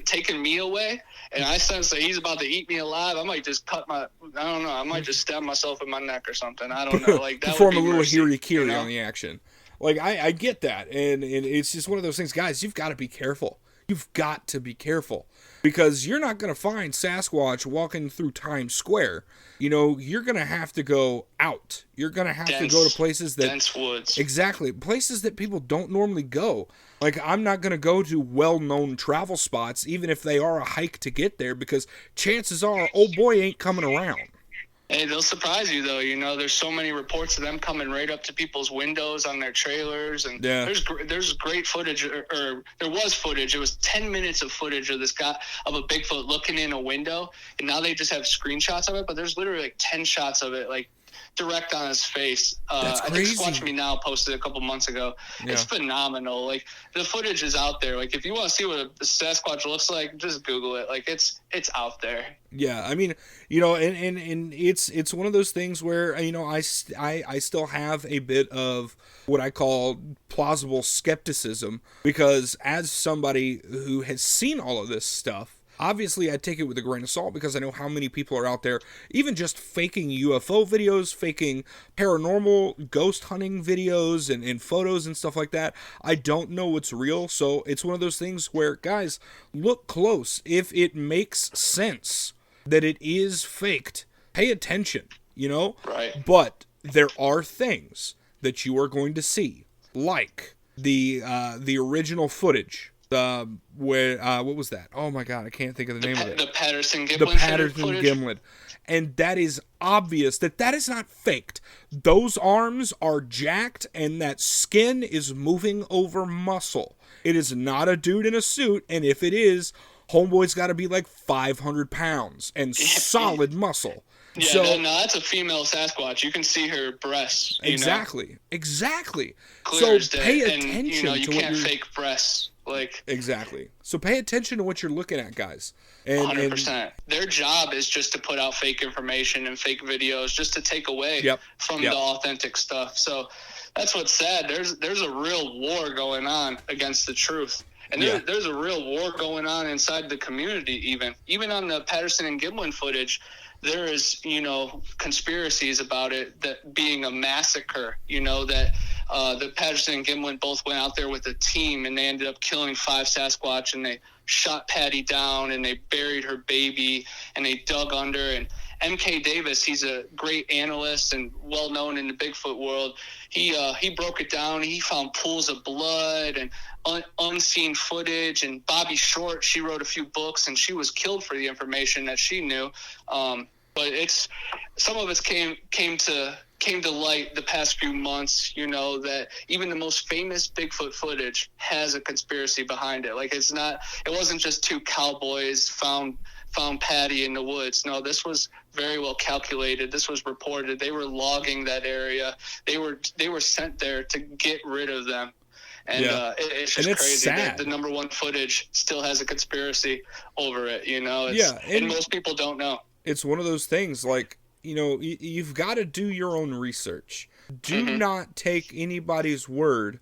[SPEAKER 2] taking me away, and I sense that he's about to eat me alive, I might just I don't know, I might just stab myself in my neck or something. I don't know. Like, that
[SPEAKER 3] perform
[SPEAKER 2] would be
[SPEAKER 3] a little
[SPEAKER 2] mercy,
[SPEAKER 3] hiri-kiri,
[SPEAKER 2] you know?
[SPEAKER 3] on the action. Like, I get that, and it's just one of those things, guys. You've got to be careful. You've got to be careful, because you're not going to find Sasquatch walking through Times Square. You know, you're going to have to go out. You're going to have to go to places that...
[SPEAKER 2] dense woods.
[SPEAKER 3] Exactly. Places that people don't normally go. Like, I'm not going to go to well-known travel spots, even if they are a hike to get there, because chances are, old boy ain't coming around.
[SPEAKER 2] Hey, they'll surprise you, though. You know, there's so many reports of them coming right up to people's windows on their trailers, and there's great footage, or there was footage. It was 10 minutes of footage of this guy, of a Bigfoot looking in a window, and now they just have screenshots of it, but there's literally like 10 shots of it, like, direct on his face.
[SPEAKER 3] That's
[SPEAKER 2] I
[SPEAKER 3] crazy.
[SPEAKER 2] think Squatch Me Now posted a couple months ago. Yeah. It's phenomenal. Like, the footage is out there. Like, if you want to see what a Sasquatch looks like, just Google it. Like, it's out there.
[SPEAKER 3] Yeah, I mean, you know, and it's one of those things where, you know, I still have a bit of what I call plausible skepticism, because as somebody who has seen all of this stuff, obviously, I take it with a grain of salt, because I know how many people are out there, even just faking UFO videos, faking paranormal ghost hunting videos and photos and stuff like that. I don't know what's real, so it's one of those things where, guys, look close. If it makes sense that it is faked, Pay attention, you know?
[SPEAKER 2] Right.
[SPEAKER 3] But there are things that you are going to see, like the original footage. Where what was that? Oh my God, I can't think of the name of it.
[SPEAKER 2] The Patterson Gimlin.
[SPEAKER 3] The Patterson Gimlin. And that is obvious that is not faked. Those arms are jacked and that skin is moving over muscle. It is not a dude in a suit, and if it is, homeboy's got to be like 500 pounds and solid muscle.
[SPEAKER 2] Yeah,
[SPEAKER 3] so,
[SPEAKER 2] no, that's a female Sasquatch. You can see her breasts.
[SPEAKER 3] Exactly.
[SPEAKER 2] Clear
[SPEAKER 3] So pay attention
[SPEAKER 2] and, you
[SPEAKER 3] to
[SPEAKER 2] can't
[SPEAKER 3] what
[SPEAKER 2] fake breasts.
[SPEAKER 3] Exactly. So pay attention to what you're looking at, guys.
[SPEAKER 2] 100%. Their job is just to put out fake information and fake videos, just to take away from the authentic stuff. So that's what's sad. There's a real war going on against the truth. And there's a real war going on inside the community even on the Patterson and Gimlin footage. There is, conspiracies about it, that being a massacre, that the Patterson and Gimlin both went out there with a team and they ended up killing 5 Sasquatch, and they shot Patty down and they buried her baby and they dug under. And MK Davis, he's a great analyst and well known in the Bigfoot world. He broke it down. He found pools of blood and unseen footage. And Bobby Short, she wrote a few books and she was killed for the information that she knew. But some of it came to light the past few months, that even the most famous Bigfoot footage has a conspiracy behind it. Like, it wasn't just 2 cowboys found Patty in the woods. No, this was very well calculated. This was reported. They were logging that area. They were sent there to get rid of them. And it's just crazy.
[SPEAKER 3] Sad.
[SPEAKER 2] The number one footage still has a conspiracy over it,
[SPEAKER 3] and
[SPEAKER 2] most people don't know.
[SPEAKER 3] It's one of those things, like, you've got to do your own research. Do not take anybody's word,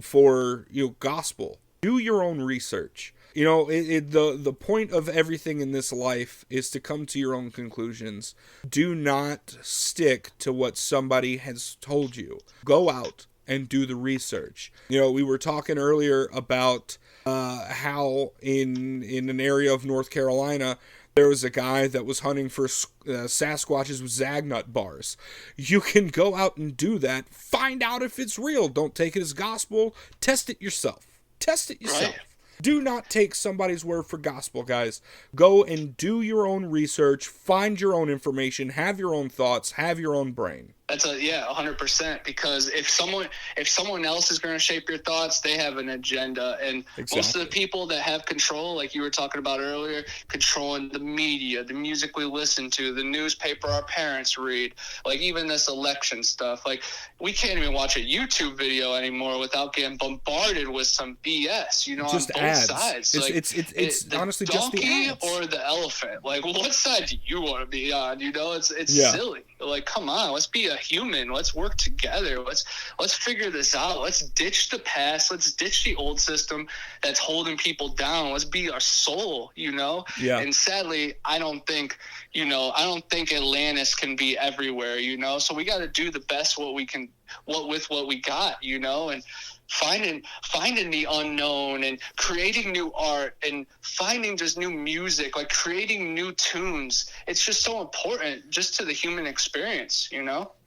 [SPEAKER 3] for gospel. Do your own research. The point of everything in this life is to come to your own conclusions. Do not stick to what somebody has told you. Go out and do the research. We were talking earlier about how in an area of North Carolina, there was a guy that was hunting for Sasquatches with Zagnut bars. You can go out and do that. Find out if it's real. Don't take it as gospel. Test it yourself. Right. Do not take somebody's word for gospel, guys. Go and do your own research. Find your own information. Have your own thoughts. Have your own brain.
[SPEAKER 2] That's 100%. Because if someone else is going to shape your thoughts, they have an agenda. And most of the people that have control, like you were talking about earlier, controlling the media, the music we listen to, the newspaper our parents read, like even this election stuff. Like, we can't even watch a YouTube video anymore without getting bombarded with some BS.
[SPEAKER 3] Just
[SPEAKER 2] on both
[SPEAKER 3] ads.
[SPEAKER 2] sides.
[SPEAKER 3] It's honestly just the ads.
[SPEAKER 2] Or the elephant. Like, what side do you want to be on? It's silly. Like, come on, let's be a human. Let's work together. Let's figure this out. Let's ditch the past. Let's ditch the old system that's holding people down. Let's be our soul,
[SPEAKER 3] Yeah.
[SPEAKER 2] And sadly, I don't think Atlantis can be everywhere, So we got to do the best with what we got, and finding the unknown and creating new art and finding just new music, like creating new tunes. It's just so important just to the human experience,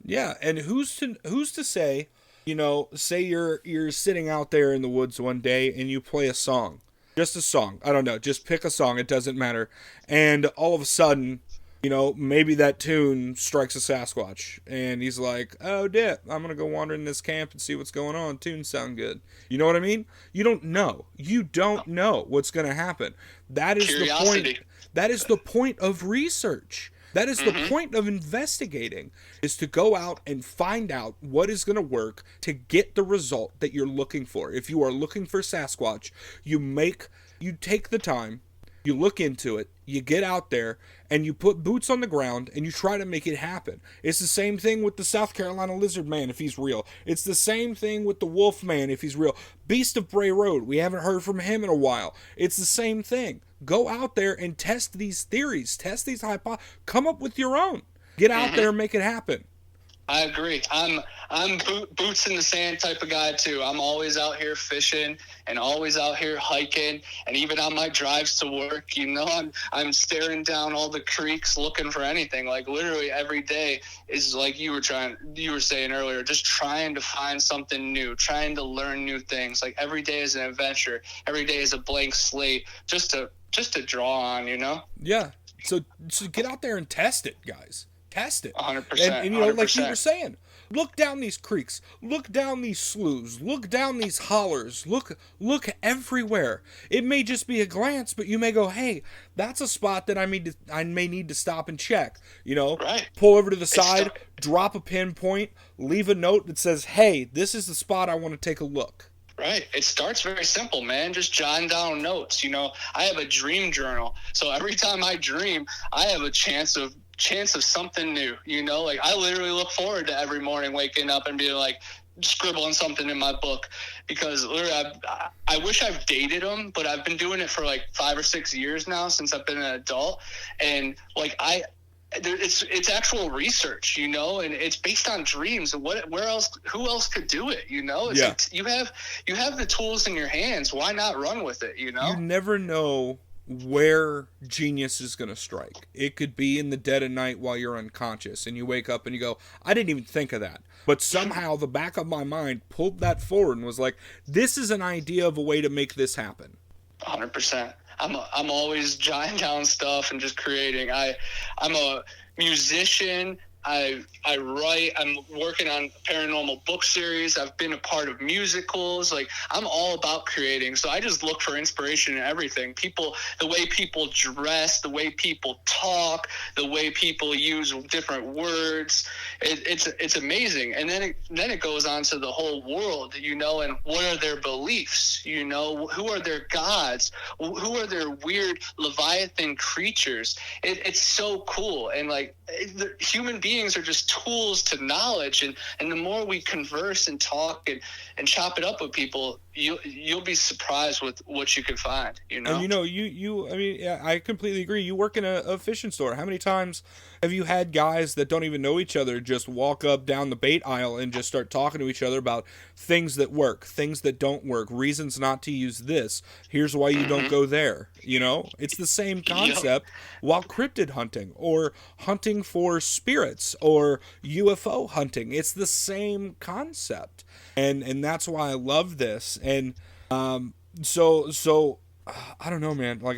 [SPEAKER 3] Yeah, and who's to say, say you're sitting out there in the woods one day and you play a song. Just a song. I don't know, just pick a song, it doesn't matter. And all of a sudden, maybe that tune strikes a Sasquatch, and he's like, oh, dip, I'm going to go wander in this camp and see what's going on. Tunes sound good. You know what I mean? You don't know. You don't know what's going to happen. That is
[SPEAKER 2] Curiosity.
[SPEAKER 3] the point. That is the point of research. That is the point of investigating, is to go out and find out what is going to work to get the result that you're looking for. If you are looking for Sasquatch, you take the time, you look into it, you get out there, and you put boots on the ground, and you try to make it happen. It's the same thing with the South Carolina Lizard Man, if he's real. It's the same thing with the Wolf Man, if he's real. Beast of Bray Road, we haven't heard from him in a while. It's the same thing. Go out there and test these theories, test these hypotheses, come up with your own. Get out there and make it happen.
[SPEAKER 2] I agree. I'm boots in the sand type of guy too. I'm always out here fishing and always out here hiking. And even on my drives to work, you know, I'm staring down all the creeks looking for anything. Like literally every day is like you were saying earlier, just trying to find something new, trying to learn new things. Like every day is an adventure. Every day is a blank slate just to draw on, you know?
[SPEAKER 3] Yeah. So get out there and test it, guys. Test it.
[SPEAKER 2] 100%.
[SPEAKER 3] And you know,
[SPEAKER 2] 100%.
[SPEAKER 3] like you were saying, look down these creeks, look down these sloughs, look down these hollers, look everywhere. It may just be a glance, but you may go, hey, that's a spot that I may need to stop and check. You know,
[SPEAKER 2] right.
[SPEAKER 3] Pull over to the side, drop a pinpoint, leave a note that says, hey, this is the spot I want to take a look.
[SPEAKER 2] Right. It starts very simple, man. Just jotting down notes. You know, I have a dream journal. So every time I dream, I have a chance of something new. You know, like I literally look forward to every morning waking up and being like scribbling something in my book, because literally I wish I've dated them, but I've been doing it for like 5 or 6 years now since I've been an adult. And like it's actual research, you know, and it's based on dreams. And who else could do it? You know, it's like you have the tools in your hands. Why not run with it? You know,
[SPEAKER 3] you never know where genius is going to strike. It could be in the dead of night while you're unconscious and you wake up and you go, I didn't even think of that. But somehow the back of my mind pulled that forward and was like, this is an idea of a way to make this happen.
[SPEAKER 2] 100%. I'm always jotting down stuff and just creating. I'm a musician. I write. I'm working on a paranormal book series. I've been a part of musicals. Like I'm all about creating. So I just look for inspiration in everything. The way people dress, the way people talk, the way people use different words. It's amazing. And then it goes on to the whole world, you know, and what are their beliefs? You know, who are their gods? Who are their weird Leviathan creatures? It's so cool. And like human beings are just tools to knowledge, and the more we converse and talk and chop it up with people, you'll be surprised with what you can find, you know. And
[SPEAKER 3] you know, I mean, yeah, I completely agree. You work in a fishing store. How many times have you had guys that don't even know each other just walk up down the bait aisle and just start talking to each other about things that work, things that don't work, reasons not to use this, here's why you don't go there, you know? It's the same concept while cryptid hunting or hunting for spirits or UFO hunting. It's the same concept. And that's why I love this. And so I don't know, man. Like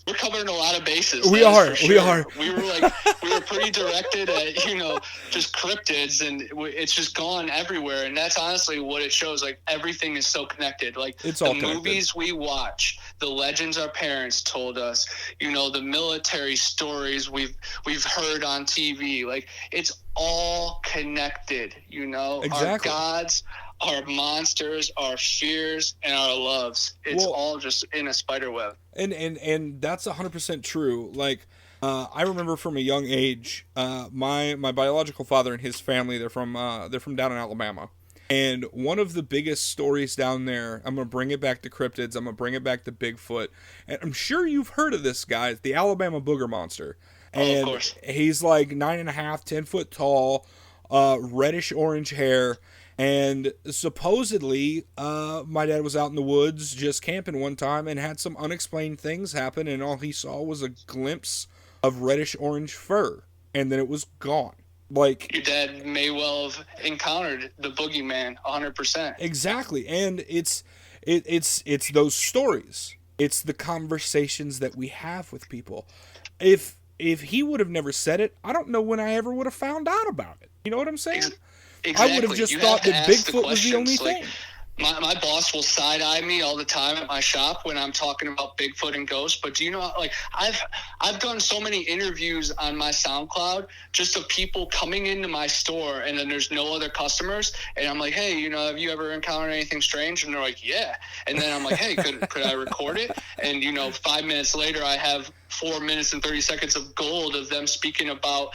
[SPEAKER 2] we're covering a lot of bases.
[SPEAKER 3] We are.
[SPEAKER 2] We were pretty directed at, you know, just cryptids, and it's just gone everywhere. And that's honestly what it shows. Like everything is so connected. Like
[SPEAKER 3] it's all
[SPEAKER 2] the
[SPEAKER 3] connected.
[SPEAKER 2] Movies we watch, the legends our parents told us, you know, the military stories we've heard on TV. Like it's all connected, you know.
[SPEAKER 3] Exactly.
[SPEAKER 2] Our gods, our monsters, our fears, and our loves. It's all just in a spider web.
[SPEAKER 3] And that's 100% true. Like, I remember from a young age, my biological father and his family, they're from down in Alabama. And one of the biggest stories down there, I'm going to bring it back to cryptids, I'm going to bring it back to Bigfoot. And I'm sure you've heard of this guy, the Alabama Booger Monster. And
[SPEAKER 2] of course.
[SPEAKER 3] He's like 9.5, 10 foot tall, reddish orange hair. And supposedly, my dad was out in the woods just camping one time and had some unexplained things happen, and all he saw was a glimpse of reddish orange fur, and then it was gone. Like
[SPEAKER 2] your dad may well have encountered the boogeyman 100%.
[SPEAKER 3] Exactly. And it's those stories. It's the conversations that we have with people. If he would have never said it, I don't know when I ever would have found out about it. You know what I'm saying?
[SPEAKER 2] Exactly.
[SPEAKER 3] I would have just thought that Bigfoot was the only thing.
[SPEAKER 2] My boss will side-eye me all the time at my shop when I'm talking about Bigfoot and ghosts. But do you know, like, I've done so many interviews on my SoundCloud just of people coming into my store, and then there's no other customers. And I'm like, hey, you know, have you ever encountered anything strange? And they're like, yeah. And then I'm like, hey, could I record it? And, you know, 5 minutes later, I have 4 minutes and 30 seconds of gold of them speaking about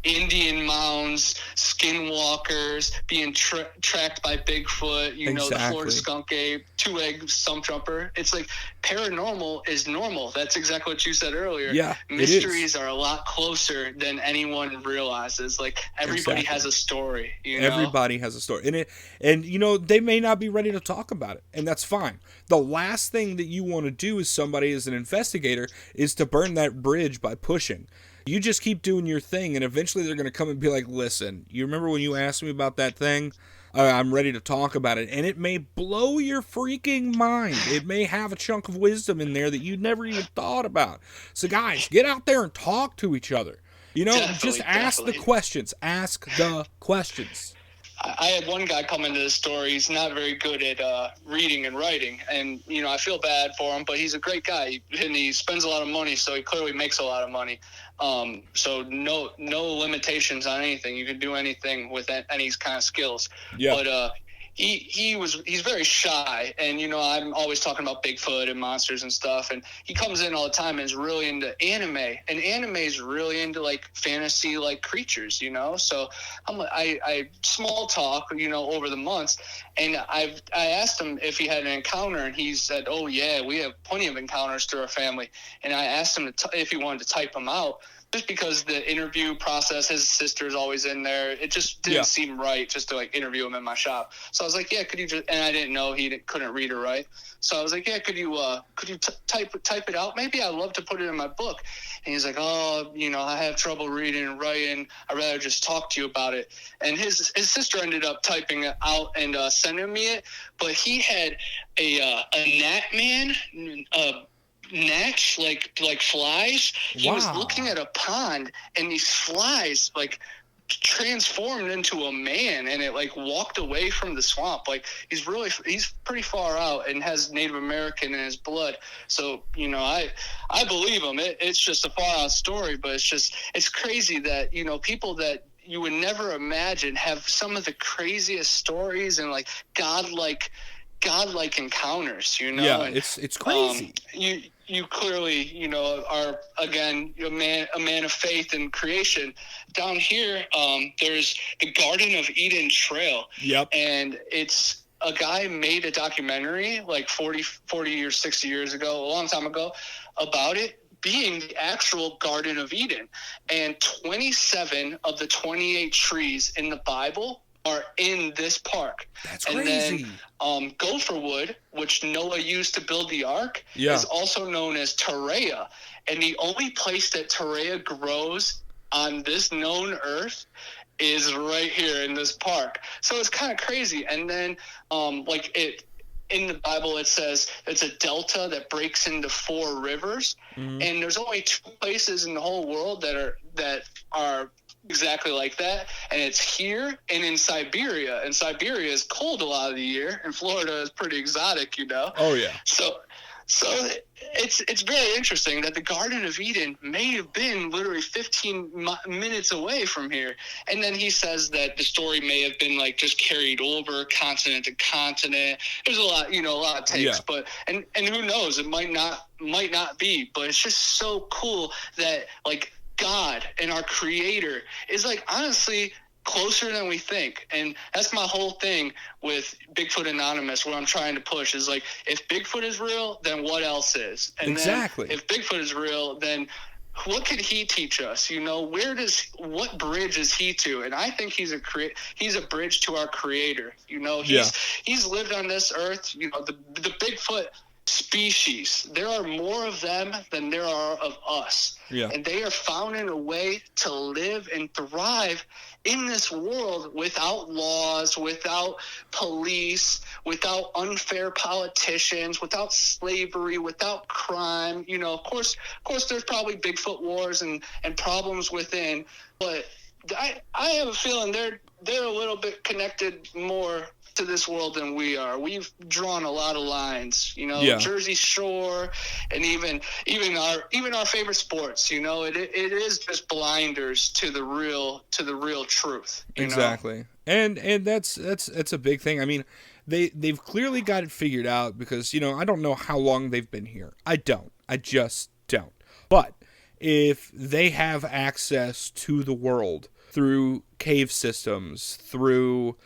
[SPEAKER 2] Indian mounds, skinwalkers, being tracked by Bigfoot, the Florida skunk ape, two-egg stump jumper. It's like paranormal is normal. That's exactly what you said earlier.
[SPEAKER 3] Yeah,
[SPEAKER 2] mysteries are a lot closer than anyone realizes. Like everybody has a story.
[SPEAKER 3] Everybody has a story, and they may not be ready to talk about it, and that's fine. The last thing that you want to do as somebody as an investigator is to burn that bridge by pushing. You just keep doing your thing, and eventually they're going to come and be like, listen, you remember when you asked me about that thing? I'm ready to talk about it. And it may blow your freaking mind. It may have a chunk of wisdom in there that you never even thought about. So, guys, get out there and talk to each other. Just ask the questions. Ask the questions.
[SPEAKER 2] I had one guy come into the store. He's not very good at reading and writing, and I feel bad for him, but he's a great guy, and he spends a lot of money, so he clearly makes a lot of money. So no limitations on anything. You can do anything with any kind of skills. Yeah. But he's very shy, and I'm always talking about Bigfoot and monsters and stuff, and he comes in all the time and is really into anime, and anime is really into like fantasy like creatures, so I small talk over the months, and I asked him if he had an encounter, and he said, oh yeah, we have plenty of encounters through our family, and I asked him if he wanted to type them out. Just because the interview process, his sister's always in there. It just didn't seem right just to like interview him in my shop. So I was like, yeah, could you just, and I didn't know he couldn't read or write. So I was like, yeah, could you type it out? Maybe I'd love to put it in my book. And he's like, oh, I have trouble reading and writing. I'd rather just talk to you about it. And his sister ended up typing it out and sending me it. But he had a gnat man, gnats like flies. He was looking at a pond, and these flies like transformed into a man, and it like walked away from the swamp. Like he's pretty far out and has Native American in his blood. So I believe him. It's just a far out story, but it's crazy that people that you would never imagine have some of the craziest stories and like godlike encounters.
[SPEAKER 3] Yeah, it's crazy.
[SPEAKER 2] You clearly, are again a man of faith and creation. Down here, there's the Garden of Eden Trail.
[SPEAKER 3] Yep.
[SPEAKER 2] And it's a guy made a documentary like 40 or 60 years ago, a long time ago, about it being the actual Garden of Eden. And 27 of the 28 trees in the Bible are in this park.
[SPEAKER 3] That's crazy.
[SPEAKER 2] And then gopher wood, which Noah used to build the ark, is also known as Terea. And the only place that Terea grows on this known earth is right here in this park. So it's kind of crazy. And then in the Bible, it says it's a delta that breaks into 4 rivers. Mm-hmm. And there's only 2 places in the whole world that are exactly like that, and it's here and in Siberia. And Siberia is cold a lot of the year, and Florida is pretty exotic,
[SPEAKER 3] Oh yeah.
[SPEAKER 2] So it's very interesting that the Garden of Eden may have been literally 15 minutes away from here. And then he says that the story may have been like just carried over continent to continent. There's a lot of takes, but and who knows, it might not be, but it's just so cool that like God and our creator is like honestly closer than we think. And that's my whole thing with Bigfoot Anonymous, what I'm trying to push is like, if Bigfoot is real, then what else is? And
[SPEAKER 3] exactly.
[SPEAKER 2] Then if Bigfoot is real, then what could he teach us? What bridge is he to? And I think he's a bridge to our creator. He's lived on this earth, the Bigfoot species, there are more of them than there are of us.
[SPEAKER 3] Yeah.
[SPEAKER 2] And they are found in a way to live and thrive in this world without laws, without police, without unfair politicians, without slavery, without crime. Of course there's probably Bigfoot wars and problems within, but I have a feeling they're a little bit connected more to this world than we are. We've drawn a lot of lines, Jersey Shore, and even our favorite sports. It is just blinders to the real truth.
[SPEAKER 3] Exactly, and that's a big thing. I mean, they've clearly got it figured out because I don't know how long they've been here. I just don't. But if they have access to the world through cave systems, through,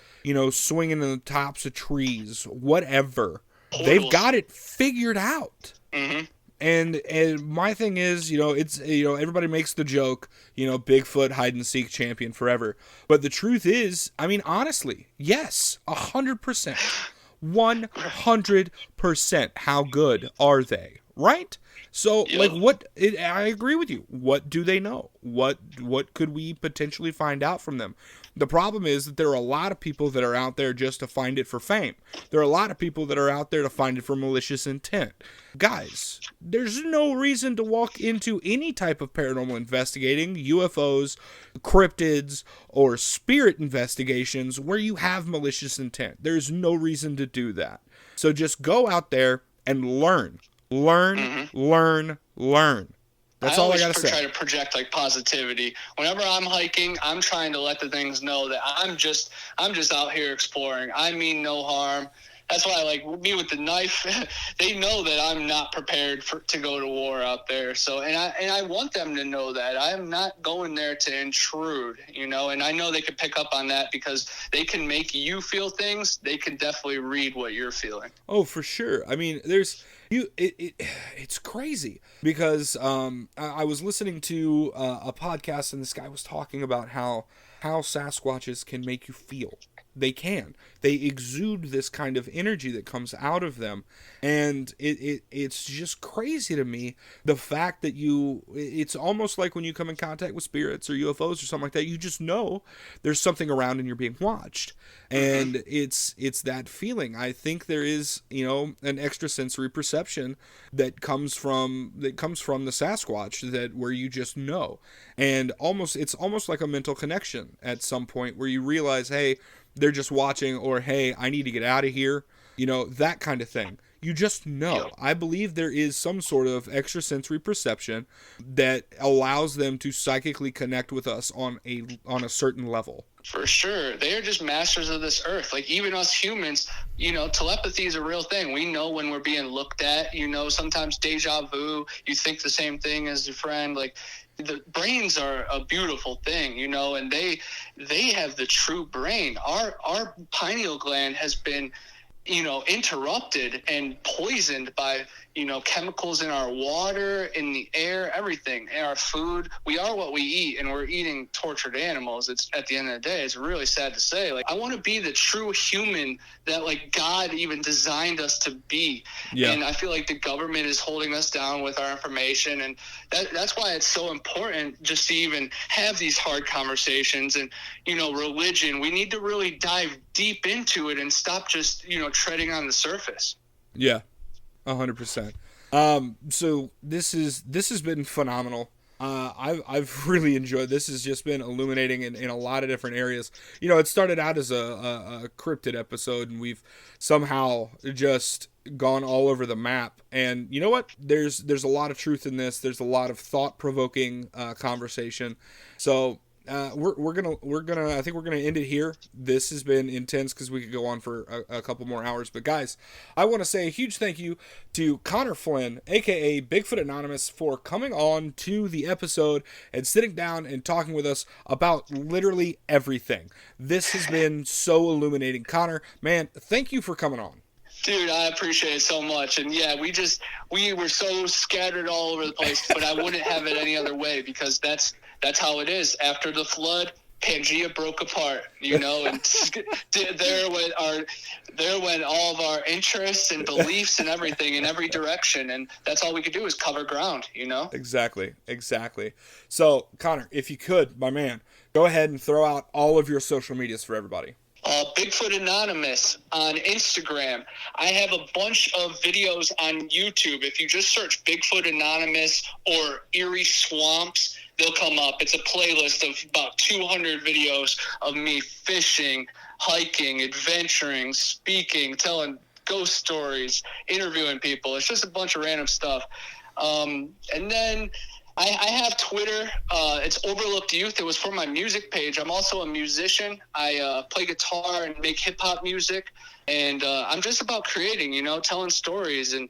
[SPEAKER 3] swinging in the tops of trees, whatever, they've got it figured out.
[SPEAKER 2] Mm-hmm.
[SPEAKER 3] And my thing is, it's, everybody makes the joke, Bigfoot hide and seek champion forever. But the truth is, I mean, honestly, yes, 100%, 100%. How good are they? Right? So, I agree with you. What do they know? What could we potentially find out from them? The problem is that there are a lot of people that are out there just to find it for fame. There are a lot of people that are out there to find it for malicious intent. Guys, there's no reason to walk into any type of paranormal investigating, UFOs, cryptids, or spirit investigations where you have malicious intent. There's no reason to do that. So just go out there and learn. Learn. That's all I gotta say.
[SPEAKER 2] I always try to project like positivity. Whenever I'm hiking, I'm trying to let the things know that I'm just out here exploring. I mean no harm. That's why, like me with the knife, they know that I'm not prepared to go to war out there. So, and I want them to know that I'm not going there to intrude, And I know they can pick up on that because they can make you feel things. They can definitely read what you're feeling.
[SPEAKER 3] Oh, for sure. I mean, it's crazy because I was listening to a podcast and this guy was talking about how Sasquatches can make you feel. They can. They exude this kind of energy that comes out of them. And it's just crazy to me, the fact that it's almost like when you come in contact with spirits or UFOs or something like that, you just know there's something around and you're being watched. And it's that feeling. I think there is, an extrasensory perception that comes from the Sasquatch where you just know. And it's almost like a mental connection at some point where you realize, hey, they're just watching, or hey, I need to get out of here, that kind of thing. You just know. Yep. I believe there is some sort of extrasensory perception that allows them to psychically connect with us on a certain level.
[SPEAKER 2] For sure. They are just masters of this earth. Like even us humans, telepathy is a real thing. We know when we're being looked at, sometimes deja vu, you think the same thing as your friend. Like the brains are a beautiful thing, and they have the true brain. Our pineal gland has been, interrupted and poisoned by, chemicals in our water, in the air, everything, in our food. We are what we eat, and we're eating tortured animals. It's at the end of the day, it's really sad to say. Like, I want to be the true human that like God even designed us to be. Yeah. And I feel like the government is holding us down with our information. And that's why it's so important just to even have these hard conversations. And, religion, we need to really dive deep into it and stop just, treading on the surface.
[SPEAKER 3] Yeah. 100%. So this has been phenomenal. I've really enjoyed this. Has just been illuminating in a lot of different areas. It started out as a cryptid episode, and we've somehow just gone all over the map. And you know what? There's a lot of truth in this. There's a lot of thought-provoking conversation. So we're gonna I think we're gonna end it here. This has been intense because we could go on for a couple more hours. But guys, I want to say a huge thank you to Connor Flynn, aka Bigfoot Anonymous, for coming on to the episode and sitting down and talking with us about literally everything. This has been so illuminating. Connor, man, thank you for coming on.
[SPEAKER 2] Dude, I appreciate it so much. And yeah, we were so scattered all over the place, but I wouldn't have it any other way because that's how it is. After the flood, Pangea broke apart, and there went all of our interests and beliefs and everything in every direction. And that's all we could do is cover ground,
[SPEAKER 3] Exactly. So, Connor, if you could, my man, go ahead and throw out all of your social medias for everybody.
[SPEAKER 2] Bigfoot Anonymous on Instagram. I have a bunch of videos on YouTube. If you just search Bigfoot Anonymous or Erie Swamps, they'll come up. It's a playlist of about 200 videos of me fishing, hiking, adventuring, speaking, telling ghost stories, interviewing people. It's just a bunch of random stuff. And then I have Twitter. It's Overlooked Youth. It was for my music page. I'm also a musician. I play guitar and make hip-hop music. And I'm just about creating, telling stories and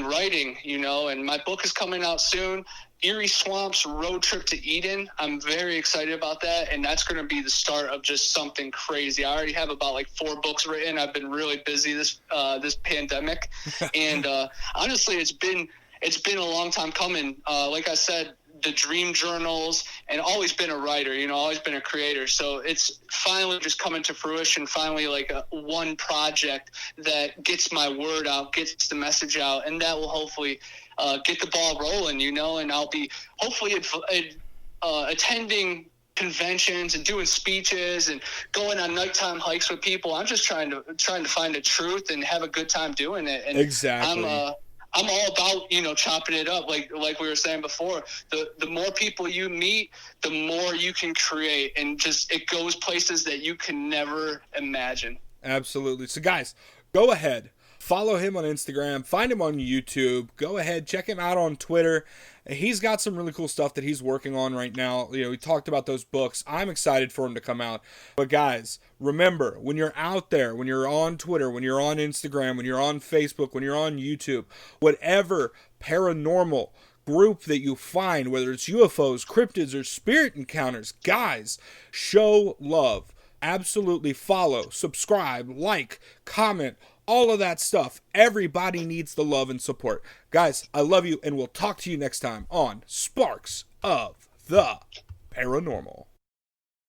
[SPEAKER 2] writing, and my book is coming out soon. Erie Swamps Road Trip to Eden. I'm very excited about that, and that's going to be the start of just something crazy. I already have about like 4 books written. I've been really busy this pandemic, and honestly, it's been a long time coming. Like I said, the dream journals, and always been a writer, always been a creator. So it's finally just coming to fruition, finally like one project that gets my word out, gets the message out, and that will hopefully get the ball rolling, and I'll be hopefully attending conventions and doing speeches and going on nighttime hikes with people. I'm just trying to find the truth and have a good time doing it. And
[SPEAKER 3] exactly.
[SPEAKER 2] I'm all about, chopping it up. Like we were saying before, the more people you meet, the more you can create, and just, it goes places that you can never imagine.
[SPEAKER 3] Absolutely. So guys, go ahead, follow him on Instagram, find him on YouTube, go ahead, check him out on Twitter. He's got some really cool stuff that he's working on right now. We talked about those books. I'm excited for him to come out. But guys, remember, when you're out there, when you're on Twitter, when you're on Instagram, when you're on Facebook, when you're on YouTube, whatever paranormal group that you find, whether it's UFOs, cryptids, or spirit encounters, guys, show love. Absolutely follow, subscribe, like, comment, all of that stuff. Everybody needs the love and support. Guys, I love you, and we'll talk to you next time on Sparks of the Paranormal.